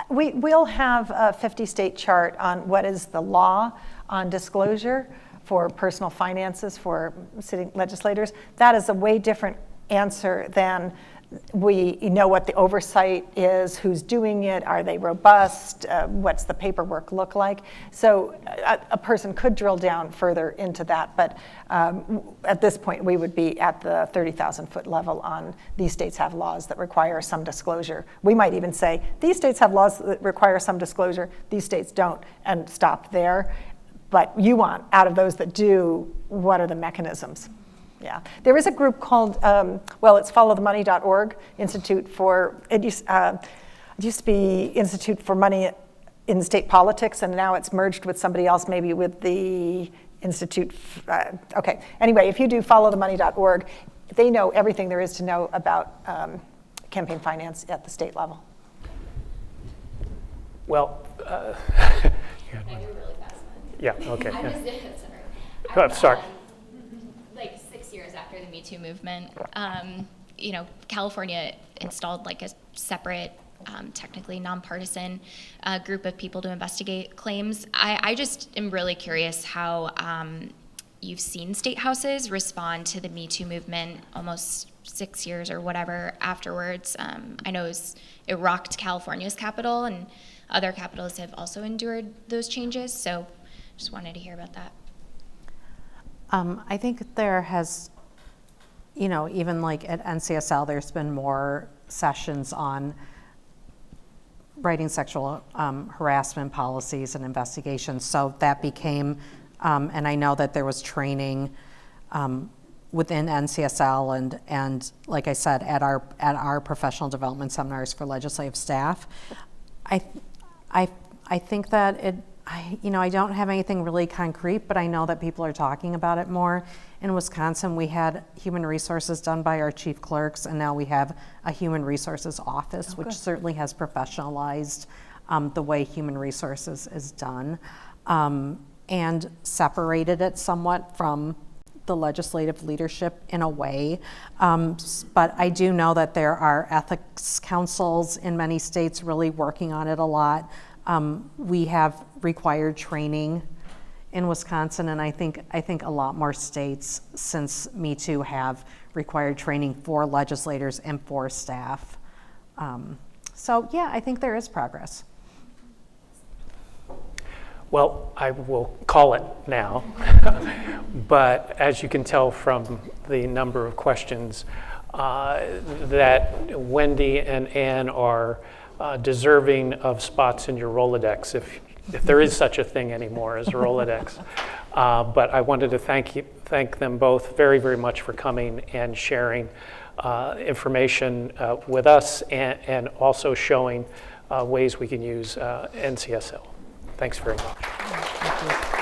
Speaker 3: We'll have a 50-state chart on what is the law on disclosure for personal finances for sitting legislators. That is a way different answer than we know what the oversight is, who's doing it, are they robust, what's the paperwork look like. So a person could drill down further into that, but at this point we would be at the 30,000-foot level on these states have laws that require some disclosure. We might even say these states have laws that require some disclosure, these states don't, and stop there. But you want, out of those that do, what are the mechanisms? Yeah, there is a group called, it's followthemoney.org, Institute for, it used to be Institute for Money in State Politics, and now it's merged with somebody else, maybe with the Institute, okay. Anyway, if you do followthemoney.org, they know everything there is to know about campaign finance at the state level.
Speaker 1: Well,
Speaker 16: Can I do a really fast one?
Speaker 1: Yeah, okay.
Speaker 16: I'm
Speaker 1: sorry.
Speaker 16: Like 6 years after the Me Too movement, California installed like a separate, technically nonpartisan group of people to investigate claims. I just am really curious how you've seen state houses respond to the Me Too movement almost 6 years or whatever afterwards. I know it rocked California's capital, and other capitals have also endured those changes, so just wanted to hear about that.
Speaker 4: I think there has, even like at NCSL, there's been more sessions on writing sexual harassment policies and investigations. So that became, and I know that there was training within NCSL and like I said, at our professional development seminars for legislative staff. I think that I don't have anything really concrete, but I know that people are talking about it more. In Wisconsin, we had human resources done by our chief clerks, and now we have a human resources office, which certainly has professionalized the way human resources is done, and separated it somewhat from the legislative leadership in a way. But I do know that there are ethics councils in many states really working on it a lot. We have required training in Wisconsin, and I think a lot more states since Me Too have required training for legislators and for staff. So yeah, I think there is progress.
Speaker 1: Well, I will call it now, but as you can tell from the number of questions, that Wendy and Ann are deserving of spots in your Rolodex, if there is such a thing anymore as a Rolodex. But I wanted to thank them both very, very much for coming and sharing information with us and also showing ways we can use NCSL. Thanks very much.
Speaker 4: Thank you.